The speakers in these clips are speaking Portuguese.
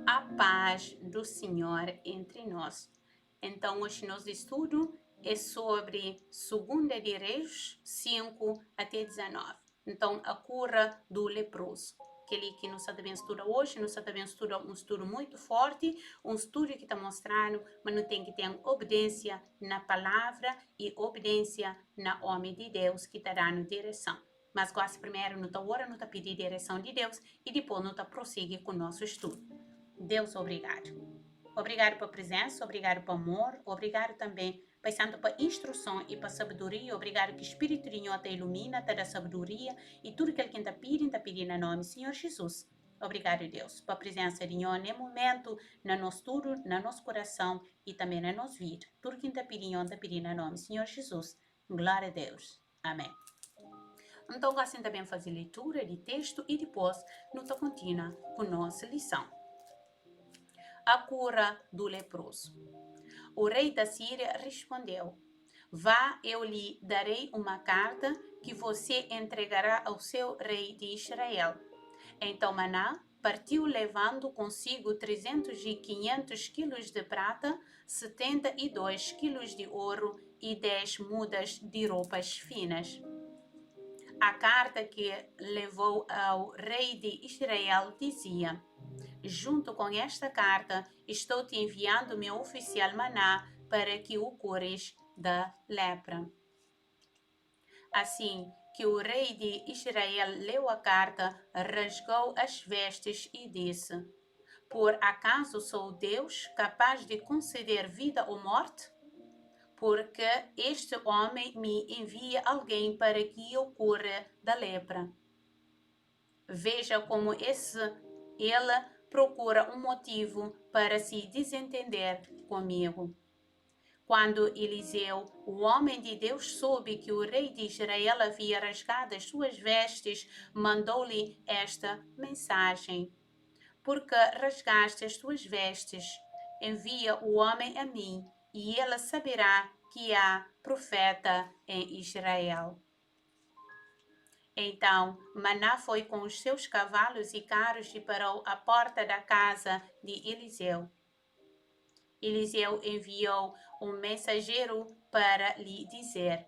A paz do Senhor entre nós. Então, hoje nosso estudo é sobre 2 de Reis 5 até 19. Então, a cura do leproso. Aquele que nós estamos estudando hoje, nós estamos estudando um estudo muito forte, um estudo que está mostrando, mas não tem que ter obediência na palavra e obediência na homem de Deus que está dando direção. Mas gosta primeiro, não está orando, não está pedindo direção de Deus e depois não está prosseguir com o nosso estudo. Deus, obrigado. Obrigado pela presença, obrigado pelo amor, obrigado também, Pai Santo, pela instrução e pela sabedoria. Obrigado que o Espírito de Deus te ilumina, te dá sabedoria e tudo que Ele está pedindo em nome do Senhor Jesus. Obrigado, Deus, pela presença de Deus nesse momento, no nosso tudo, no nosso coração e também na nossa vida. Tudo que está pedindo em nome do Senhor Jesus. Glória a Deus. Amém. Então, assim também fazer leitura de texto e depois nós continua com nossa lição. A cura do leproso. O rei da Síria respondeu: Vá, eu lhe darei uma carta que você entregará ao seu rei de Israel. Então Maná partiu levando consigo 300 e 500 quilos de prata, 72 quilos de ouro e 10 mudas de roupas finas. A carta que levou ao rei de Israel dizia: Junto com esta carta, estou te enviando meu oficial Maná para que o cures da lepra. Assim que o rei de Israel leu a carta, rasgou as vestes e disse: Por acaso sou Deus capaz de conceder vida ou morte? Porque este homem me envia alguém para que eu cure da lepra. Veja como ele procura um motivo para se desentender comigo. Quando Eliseu, o homem de Deus, soube que o rei de Israel havia rasgado as suas vestes, mandou-lhe esta mensagem: Porque rasgaste as tuas vestes, envia o homem a mim, e ele saberá que há profeta em Israel. Então Maná foi com os seus cavalos e carros e parou à porta da casa de Eliseu. Eliseu enviou um mensageiro para lhe dizer: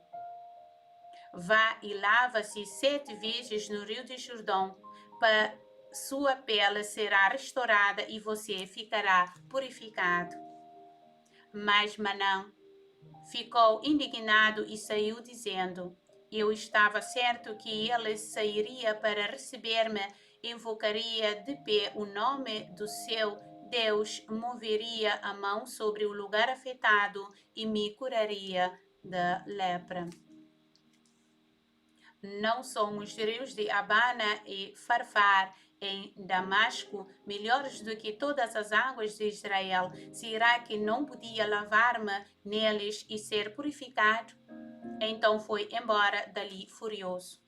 Vá e lava-se 7 vezes no rio de Jordão, sua pele será restaurada e você ficará purificado. Mas Maná ficou indignado e saiu dizendo: Eu estava certo que ele sairia para receber-me, invocaria de pé o nome do seu Deus, moveria a mão sobre o lugar afetado e me curaria da lepra. Não são os rios de Abana e Farfar em Damasco melhores do que todas as águas de Israel? Será que não podia lavar-me neles e ser purificado? Então foi embora dali furioso.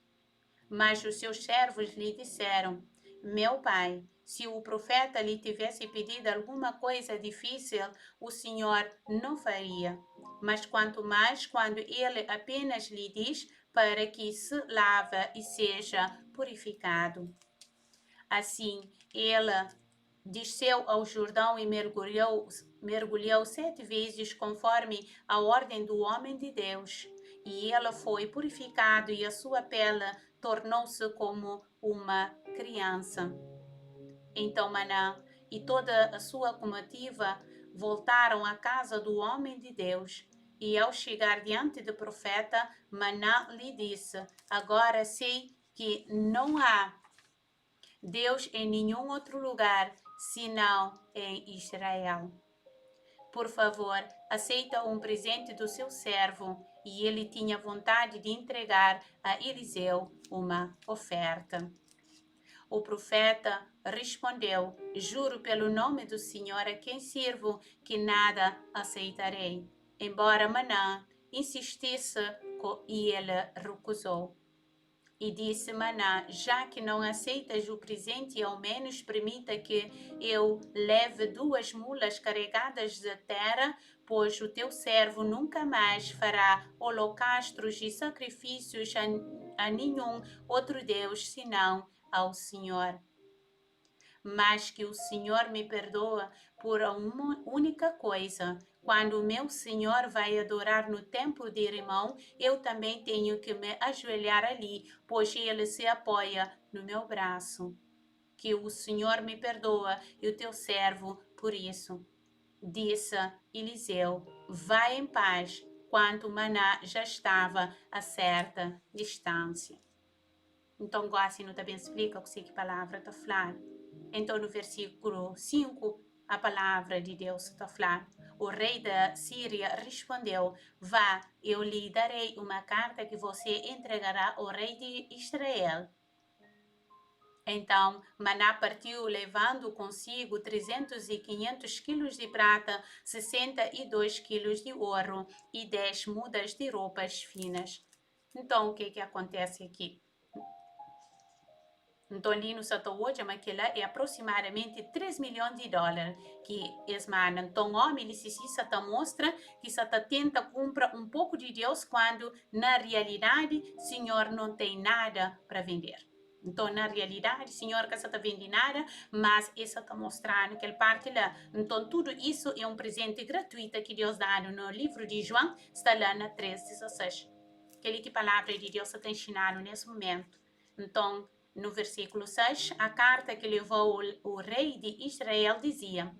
Mas os seus servos lhe disseram: Meu pai, se o profeta lhe tivesse pedido alguma coisa difícil, o Senhor não faria. Mas quanto mais quando ele apenas lhe diz para que se lave e seja purificado. Assim, ele desceu ao Jordão e mergulhou 7 vezes conforme a ordem do homem de Deus. E ele foi purificado e a sua pele tornou-se como uma criança. Então Maná e toda a sua comitiva voltaram à casa do homem de Deus. E ao chegar diante do profeta, Maná lhe disse: Agora sei que não há Deus em nenhum outro lugar senão em Israel. Por favor, aceita um presente do seu servo. E ele tinha vontade de entregar a Eliseu uma oferta. O profeta respondeu: Juro pelo nome do Senhor a quem sirvo que nada aceitarei. Embora Maná insistisse e ele recusou. E disse Maná: Já que não aceitas o presente, ao menos permita que eu leve 2 mulas carregadas de terra, pois o teu servo nunca mais fará holocaustos e sacrifícios a nenhum outro Deus senão ao Senhor. mas que o Senhor me perdoa por uma única coisa. Quando o meu Senhor vai adorar no templo de Rimão, eu também tenho que me ajoelhar ali, pois ele se apoia no meu braço. Que o Senhor me perdoa e o teu servo por isso. Disse Eliseu: vai em paz, quando Maná já estava a certa distância. Então, assim também explica o que a palavra está falando. Então, no versículo 5, a palavra de Deus está falando. O rei da Síria respondeu: vá, eu lhe darei uma carta que você entregará ao rei de Israel. Então, Maná partiu, levando consigo 300 e 500 quilos de prata, 62 quilos de ouro e 10 mudas de roupas finas. Então, o que acontece aqui? Então, ali no Satowoja, aquela é aproximadamente 3 milhões de dólares que esmana. Então, o homem, ele se mostra que Sata tenta comprar um pouco de Deus quando, na realidade, o Senhor não tem nada para vender. Então, na realidade, o Senhor que está vende nada, mas isso está mostrando que ele parte lá. Então, tudo isso é um presente gratuito que Deus dá no livro de João, está lá na 3:16. Aquele que a palavra de Deus está ensinando nesse momento. Então, no versículo 6, a carta que levou o rei de Israel dizia: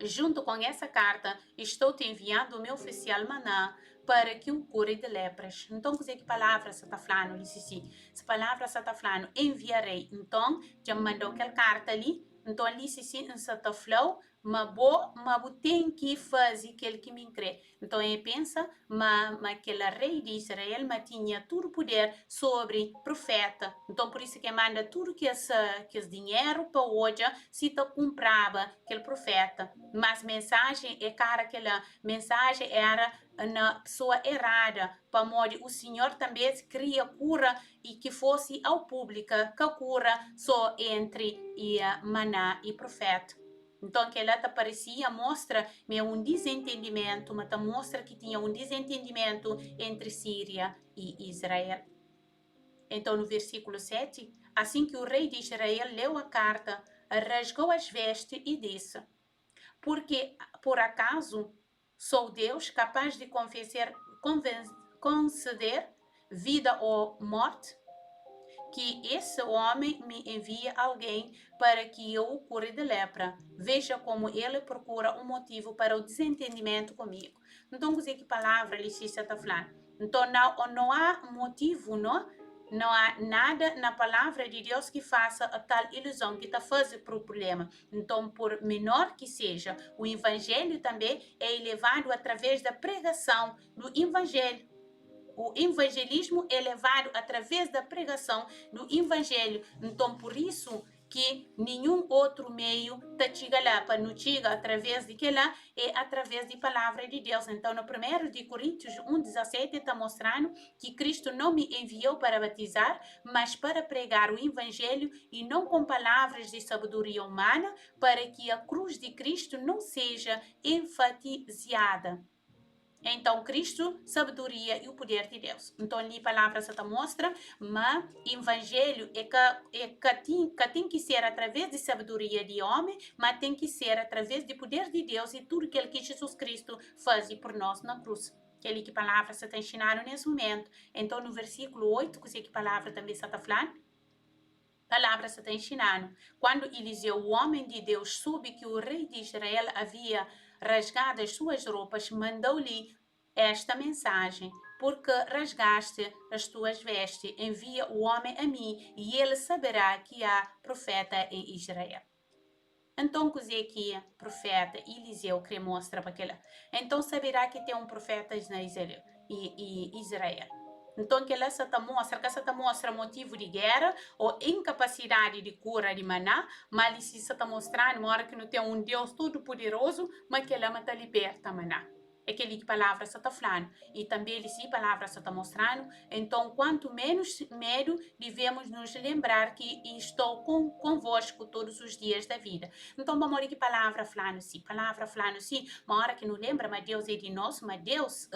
junto com essa carta, estou te enviando o meu oficial Maná para que o cure de lepras. Então, que palavra você está falando? Essa palavra você está falando, enviarei. Então, já mandou aquela carta ali. Então, ali se está falando, mas tem que fazer aquele que me crê. Então, ele pensa, mas aquele rei de Israel tinha todo o poder sobre o profeta. Então, por isso que manda tudo que esse dinheiro para hoje, se tu comprava aquele profeta. Mas a mensagem é cara, aquela mensagem era na pessoa errada, para modo o Senhor também queria cura e que fosse ao público, que a cura só entre Maná e profeta. Então, que ela parecia, mostra um desentendimento, mas mostra que tinha um desentendimento entre Síria e Israel. Então, no versículo 7, assim que o rei de Israel leu a carta, rasgou as vestes e disse: porque, por acaso, sou Deus capaz de conceder vida ou morte? Que esse homem me envie alguém para que eu o cure de lepra. Veja como ele procura um motivo para o desentendimento comigo. Então, que palavra ele está falando? Então, não há motivo, não? Não há nada na palavra de Deus que faça a tal ilusão, que está fazendo para o problema. Então, por menor que seja, o evangelho também é elevado através da pregação do evangelho. O evangelismo é levado através da pregação do evangelho. Então, por isso que nenhum outro meio te chega lá, para não chegar através de que lá, é através da palavra de Deus. Então, no 1 de Coríntios 1:17 está mostrando que Cristo não me enviou para batizar, mas para pregar o evangelho e não com palavras de sabedoria humana, para que a cruz de Cristo não seja enfatizada. Então, Cristo, sabedoria e o poder de Deus. Então, ali a palavra se mostra, mas evangelho tem que ser através de sabedoria de homem, mas tem que ser através do poder de Deus e tudo aquilo que Jesus Cristo faz por nós na cruz. Aquele que a palavra se está ensinando nesse momento. Então, no versículo 8, que a palavra também se está falando, a palavra se está ensinando. Quando Eliseu, o homem de Deus, soube que o rei de Israel havia rasgado as suas roupas, mandou-lhe esta mensagem: porque rasgaste as tuas vestes, envia o homem a mim, e ele saberá que há profeta em Israel. Então, que é profeta Eliseu que mostra para aquela. Então, saberá que tem um profeta em Israel. Então, que ela se mostra motivo de guerra ou incapacidade de cura de Maná, mas se está mostrando uma hora que não tem um Deus todo poderoso, mas que ela está liberta Maná. aquele que palavra só está falando. E também ele se palavra só está mostrando. Então, quanto menos medo, devemos nos lembrar que estou convosco todos os dias da vida. Então, vamos que palavra falando sim. Palavra falando sim. Uma hora que não lembra, mas Deus é de nós, mas Deus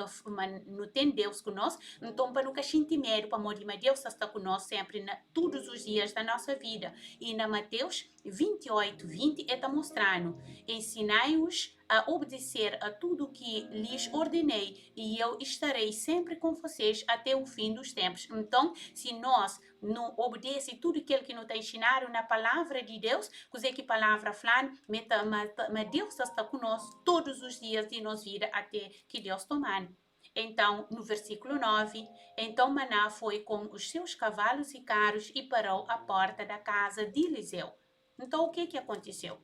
não tem Deus conosco. Então, para nunca sentir medo, para morrer, mas Deus está conosco sempre, todos os dias da nossa vida. E na Mateus 28:20 está mostrando: ensinai-os a obedecer a tudo que lhes ordenei, e eu estarei sempre com vocês até o fim dos tempos. Então, se nós não obedecemos tudo aquilo que nos está ensinado na palavra de Deus, que a palavra fala, mas Deus está conosco todos os dias de nossa vida até que Deus tomar. Então, no versículo 9, então Maná foi com os seus cavalos e carros e parou à porta da casa de Eliseu. Então, o que aconteceu?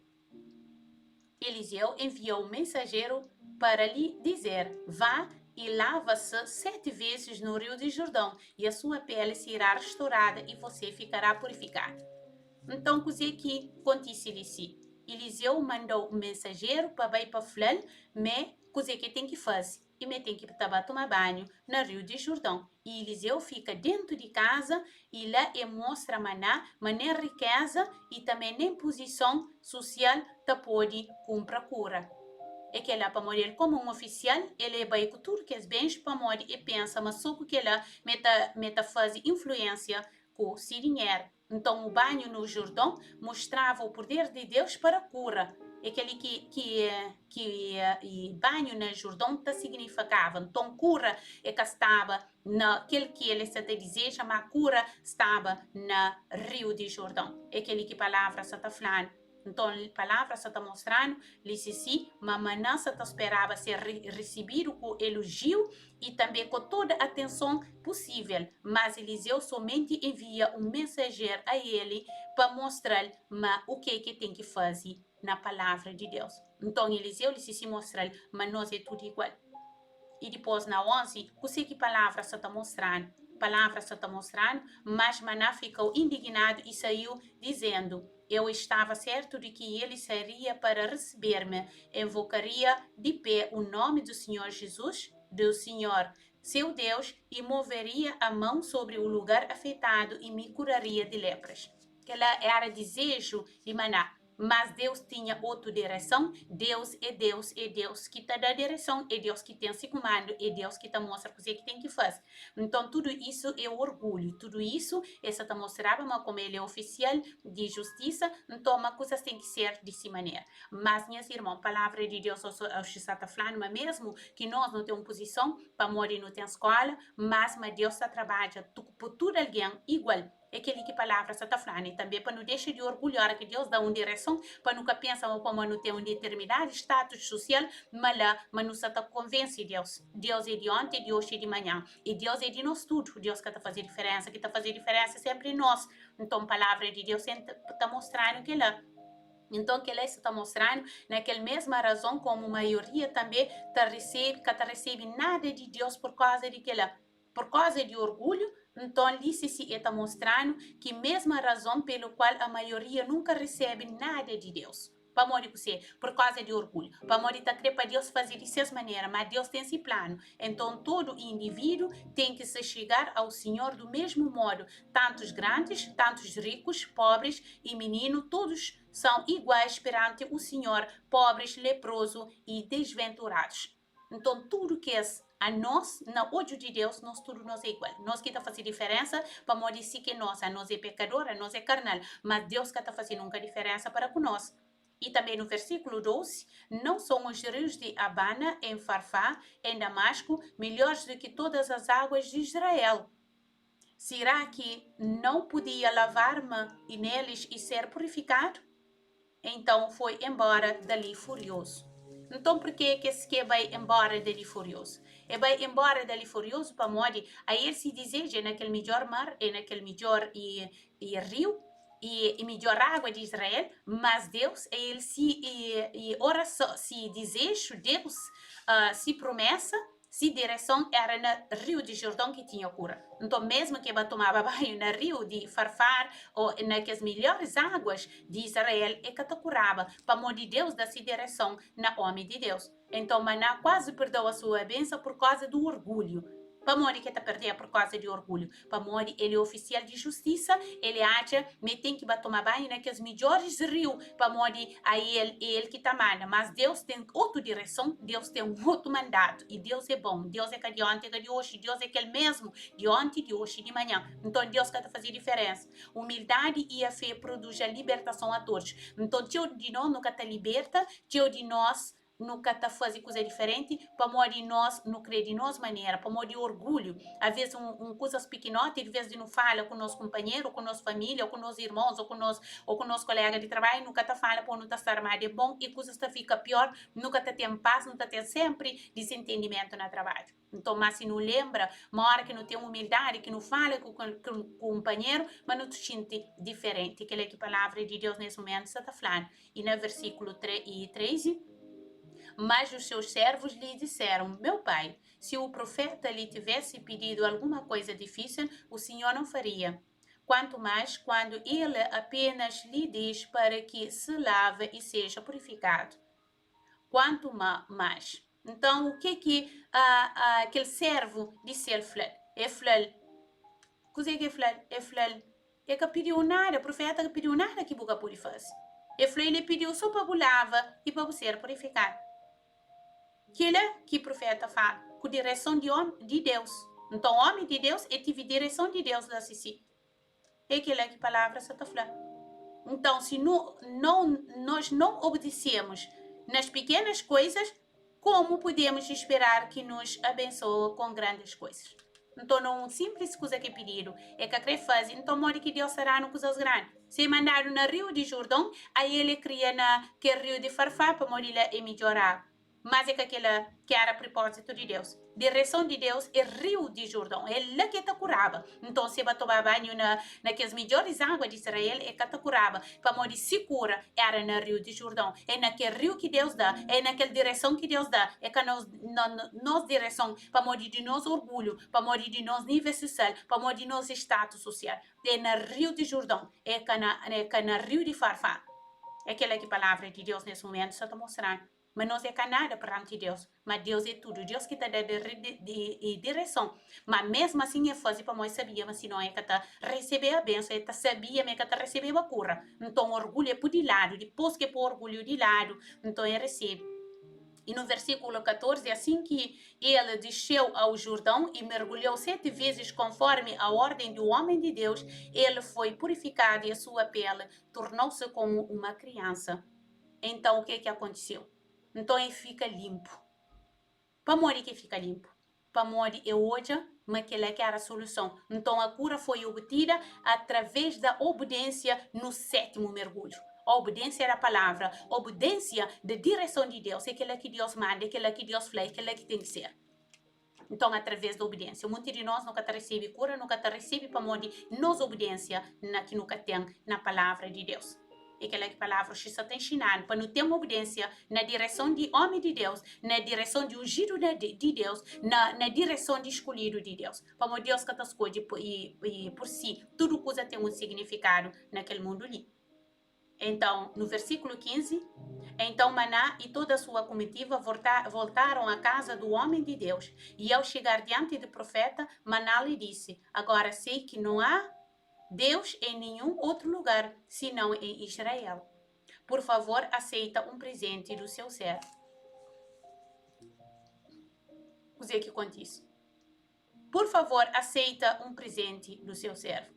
Eliseu enviou um mensageiro para lhe dizer: vá e lava-se 7 vezes no rio de Jordão, e a sua pele será restaurada e você ficará purificado. Então, o que aconteceu? Eliseu mandou um mensageiro para ir para falar, mas o que tem que fazer? E me tem que tomar banho no rio de Jordão. E Eliseu fica dentro de casa e lá mostra Maná, mas nem riqueza e também nem posição social te pode comprar cura. É que ela para morrer como um oficial, ele vai com tudo que é bens para morrer e pensa, mas só que ela meta faz influência com o dinheiro. Então, o banho no Jordão mostrava o poder de Deus para a cura. Aquele que banho no Jordão significava. Então, cura é que estava naquele que ele está a dizer, chama cura, estava no Rio de Jordão. Aquele que palavra está falando. Então, a palavra está mostrando, disse sim, mas Maná está esperava ser recebido com elogio e também com toda a atenção possível. Mas Eliseu somente envia um mensageiro a ele para mostrar o que tem que fazer na palavra de Deus. Então, Eliseu disse se mostrar, mas nós é tudo igual. E depois, na 11, o que palavra está mostrando? Palavra está mostrando, mas Maná ficou indignado e saiu dizendo: eu estava certo de que ele seria para receber-me, invocaria de pé o nome do Senhor Jesus, do Senhor, seu Deus, e moveria a mão sobre o lugar afetado e me curaria de lepras. Aquela era desejo de Maná. Mas Deus tinha outra direção. Deus é Deus que está dando direção, é Deus que tem esse comando, é Deus que te mostra o que tem que fazer. Então, tudo isso é orgulho, tudo isso, essa te mostrava, mas como ele é oficial de justiça, então, uma coisa tem que ser dessa maneira. Mas, minhas irmãs, a palavra de Deus está falando, mas mesmo que nós não temos posição, para morrer não tem escola, mas Deus está trabalhando por todo alguém igual. É aquele que palavra está falando e também para não deixar de orgulhar que Deus dá uma direção, para nunca pensar como não ter um determinado status social, mas não está convence Deus. Deus é de ontem, de hoje e de manhã. E Deus é de nós tudo. Deus que está fazendo diferença, que está fazendo diferença sempre em nós. Então, a palavra de Deus está mostrando que lá. Então, que ele está mostrando, naquela mesma razão, como a maioria também que recebe nada de Deus por causa de que lá, por causa de orgulho. Então, se está mostrando que mesma razão pelo qual a maioria nunca recebe nada de Deus. Para morrer você, por causa de orgulho. Para morrer está para Deus fazer de suas maneiras, mas Deus tem esse plano. Então, todo indivíduo tem que se chegar ao Senhor do mesmo modo. Tantos grandes, tantos ricos, pobres e meninos, todos são iguais perante o Senhor, pobres, leprosos e desventurados. Então, tudo que é a nós, no olho de Deus, tudo nós é igual. Nós que está fazendo diferença, para morrer sim que nós é pecadora, nós é carnal, mas Deus que está fazendo uma diferença para nós. E também no versículo 12, não são os rios de Abana, em Farfá, em Damasco, melhores do que todas as águas de Israel? Será que não podia lavar-me neles e ser purificado? Então foi embora dali furioso. Então, por que esse vai embora dali furioso? Ele vai embora dali furioso para morrer. Aí ele se deseja naquele melhor mar, e naquele melhor rio, e melhor água de Israel, mas Deus, ele se oração, se desejo, Deus, se promessa, se direção era no Rio de Jordão que tinha cura. Então, mesmo que eu tomava banho no Rio de Farfar ou nas melhores águas de Israel, é que te curava, para amor de Deus, dessa direção na homem de Deus. Então, Maná quase perdeu a sua bênção por causa do orgulho. Para morrer que está perdendo por causa de orgulho. Para morrer, ele é oficial de justiça, ele acha que tem que tomar banho naqueles melhores rios. Para morrer, aí ele que está manda. Mas Deus tem outra direção, Deus tem outro mandato. E Deus é bom. Deus é que de ontem, que de hoje. Deus é aquele mesmo, de ontem, de hoje e de manhã. Então, Deus quer fazer diferença. Humildade e a fé produzem a libertação a todos. Então, tio de nós nunca te liberta, tio de nós nunca tá fazer coisa diferente, para morrer de nós, não crer de nós maneira, para morrer de orgulho. Às vezes, coisas pequenotas, de vez de não fala com nosso companheiro, com nossa família, ou com nossos irmãos, ou com nosso colega de trabalho, nunca tá fala para não tá estar armado é bom, e coisas tá fica pior, nunca tá tem paz, nunca tem sempre desentendimento no trabalho. Então, mas se não lembra, uma hora que não tem humildade, que não fala com o companheiro, mas não se sente diferente, que é que a palavra de Deus nesse momento está falando. E no versículo 13, mas os seus servos lhe disseram: meu pai, se o profeta lhe tivesse pedido alguma coisa difícil, o senhor não faria. Quanto mais quando ele apenas lhe diz para que se lave e seja purificado. Quanto mais. Então, o que aquele servo disse ele? É falou, o que é falou? É falou, é que pediu nada, o profeta que pediu nada que você pode fazer. Ele pediu só para lavar e para ser purificado. Aquilo que o profeta fala, com direção de Deus. Então, o homem de Deus tive direção de Deus da Sissi. É aquilo que a palavra está falando. Então, se nós não obedecemos nas pequenas coisas, como podemos esperar que nos abençoe com grandes coisas? Então, não simples coisa que é pedido, é que a querer fazer, então mora que Deus será no coisas grandes. Se mandaram no Rio de Jordão, aí ele cria que Rio de Farfá para morir e melhorar. Mas é que aquela que era propósito de Deus. Direção de Deus é Rio de Jordão. É lá que te curava. Então, se você tomar banho naquelas melhores águas de Israel, é que te curava. Para morrer se cura, era no Rio de Jordão. É naquele rio que Deus dá. É naquela direção que Deus dá. É que nos direção para morrer de nosso orgulho, para morrer de nosso nível social, para morrer de nosso status social. É no Rio de Jordão. É que no Rio de Farfá. É aquela que a palavra de Deus nesse momento está mostrando. Mas nós é nada perante Deus. Mas Deus é tudo. Deus que está dando direção. Mas mesmo assim é fácil para nós saber. Mas se não é que está receber a bênção, é que sabia que está recebendo a cura. Então o orgulho é por de lado. Depois que por orgulho de lado, então é recebe. E no versículo 14, assim que ele desceu ao Jordão e mergulhou 7 vezes conforme a ordem do homem de Deus, ele foi purificado e a sua pele tornou-se como uma criança. Então o que aconteceu? Então ele fica limpo. Para morrer que fica limpo. Para morrer é hoje, mas que era a solução. Então a cura foi obtida através da obediência no 7º mergulho. A obediência era a palavra, a obediência da direção de Deus, é aquela que Deus manda, é aquela que Deus fala, é aquela que tem que ser. Então, através da obediência. Muitos de nós nunca recebe cura, nunca recebe para morrer, nos obediência na que nunca tem na palavra de Deus. É aquela que a palavra está ensinando, para não ter uma obediência na direção de homem de Deus, na direção de ungido de Deus, na direção de escolhido de Deus. Para Deus que está escolhido e por si, tudo coisa tem um significado naquele mundo ali. Então, no versículo 15, então Maná e toda a sua comitiva voltaram à casa do homem de Deus. E ao chegar diante do profeta, Maná lhe disse: agora sei que não há Deus em nenhum outro lugar, senão em Israel. Por favor, aceita um presente do seu servo. O que acontece? Por favor, aceita um presente do seu servo.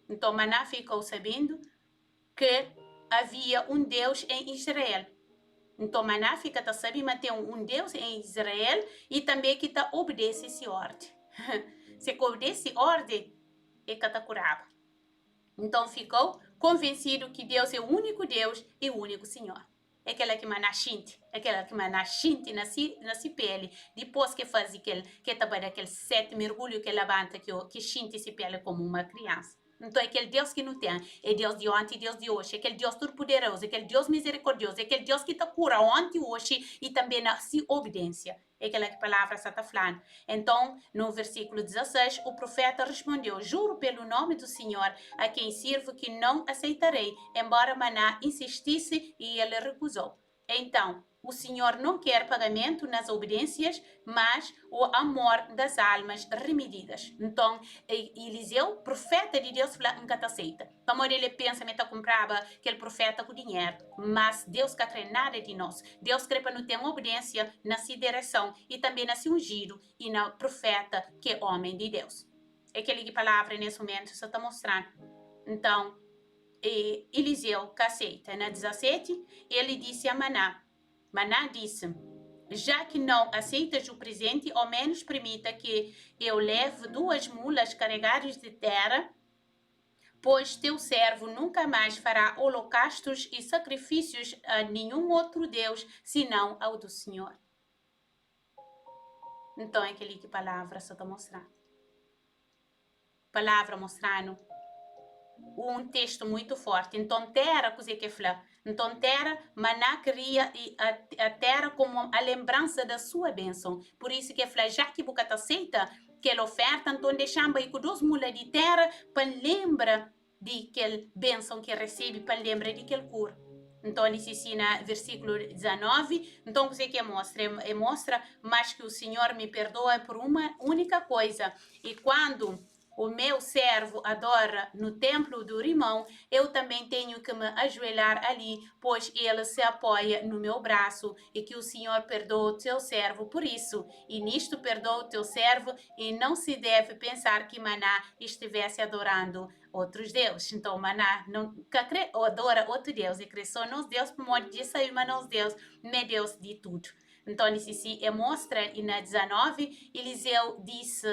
Então Maná ficou sabendo que havia um Deus em Israel. Então Maná fica sabendo que tem um Deus em Israel e também que obedece essa ordem. Se obedece a ordem, é que te curava. Então ficou convencido que Deus é o único Deus e o único Senhor. É aquela que manachinte, na pele, depois que faz aquele 7 mergulho que levanta, que xinte se pele como uma criança. Então, é aquele Deus que não tem. É Deus de ontem e Deus de hoje. É aquele Deus todo-poderoso. É aquele Deus misericordioso. É aquele Deus que te cura ontem, hoje e também na sua obediência. É aquela que palavra está falando. Então, no versículo 16, o profeta respondeu: Juro pelo nome do Senhor, a quem sirvo, que não aceitarei, embora Maná insistisse e ele recusou. Então, o Senhor não quer pagamento nas obediências, mas o amor das almas remedidas. Então, Eliseu, profeta de Deus, falou: nunca te aceita. Amor, ele pensa que comprava aquele profeta com dinheiro, mas Deus quer crer nada de nós. Deus quer para não ter uma obediência na sua direção e também na seu ungido e na profeta que é homem de Deus. É aquele palavra nesse momento só está mostrando. Então, Eliseu que aceita. Na 17, ele disse a Maná. Maná disse: já que não aceitas o presente, ao menos permita que eu leve 2 mulas carregadas de terra, pois teu servo nunca mais fará holocaustos e sacrifícios a nenhum outro Deus, senão ao do Senhor. Então é aquele que palavra só está mostrando. Palavra mostrando um texto muito forte. Então, terra, coisa que fala. Então, terra, Maná queria a terra como a lembrança da sua bênção. Por isso que fala, já que você aceita aquela oferta, então deixamos aí com 2 mulas de terra para lembrar de aquela bênção que recebe, para lembrar de aquele cura. Então, ele se ensina versículo 19. Então, você que mostra, mas que o Senhor me perdoa por uma única coisa. E quando o meu servo adora no templo do irmão, eu também tenho que me ajoelhar ali, pois ele se apoia no meu braço, e que o Senhor perdoe o teu servo por isso. E nisto perdoa o teu servo, e não se deve pensar que Maná estivesse adorando outros deuses. Então, Maná não adora outro Deus, e cresceu nos Deus, por modo de sair, mas nos Deus, não é Deus de tudo. Então, isso se mostra, e na 19, Eliseu disse: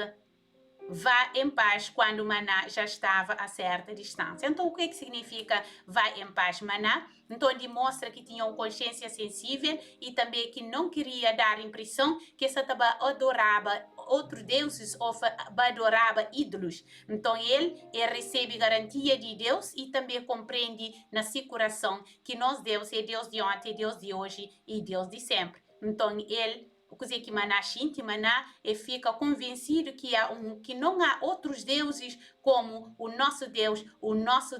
vá em paz, quando Maná já estava a certa distância. Então, o que significa vá em paz, Maná? Então, ele mostra que tinha uma consciência sensível e também que não queria dar a impressão que Sataba adorava outros deuses ou adorava ídolos. Então, ele recebe garantia de Deus e também compreende na seu coração que nosso Deus é Deus de ontem, Deus de hoje e Deus de sempre. Então, ele coisa que Maná sente, Maná fica convencido que não há outros deuses como o nosso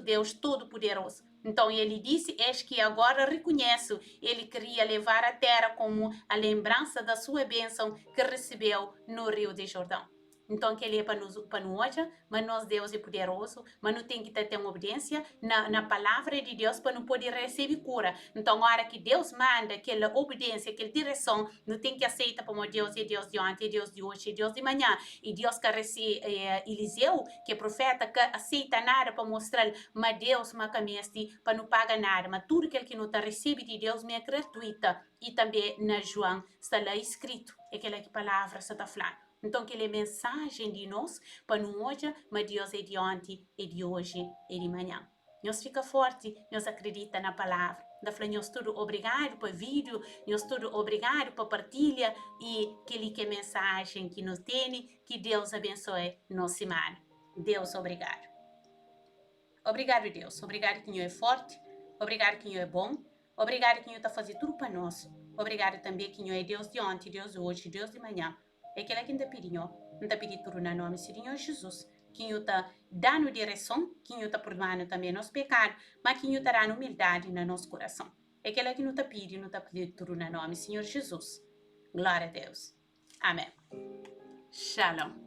Deus todo-poderoso. Então ele disse: eis que agora reconheço. Ele queria levar a terra como a lembrança da sua bênção que recebeu no Rio de Jordão. Então, que ele é para nós hoje, mas nosso Deus é poderoso, mas não tem que ter uma obediência na palavra de Deus para não poder receber cura. Então, a hora que Deus manda aquela obediência, aquela direção, não tem que aceitar como Deus é Deus de ontem, é Deus de hoje, é Deus de manhã. E Deus que recebe Eliseu, que é profeta, que aceita nada para mostrar, mas Deus me cameste para não pagar nada, mas tudo aquilo que não está recebe de Deus me é gratuita. E também na João está lá escrito, aquela que palavra está falando. Então, aquela mensagem de nós, para não hoje, mas Deus é de ontem, é de hoje, é de manhã. Nós fica forte, nós acredita na palavra. Da nós tudo obrigado por vídeo, nós tudo obrigado por partilha e aquele que mensagem que nos tem, que Deus abençoe nossa semana. Deus, obrigado. Obrigado, Deus. Obrigado que é forte. Obrigado que é bom. Obrigado que está fazendo tudo para nós. Obrigado também que é Deus de ontem, Deus de hoje, Deus de manhã. É aquilo que está pedindo. Não está pedindo tudo no nome do Senhor Jesus. Que está dando direção, que está perdoando também nosso pecado, mas que está dando humildade no nosso coração. É aquilo que não está pedindo tudo no nome do Senhor Jesus. Glória a Deus. Amém. Shalom.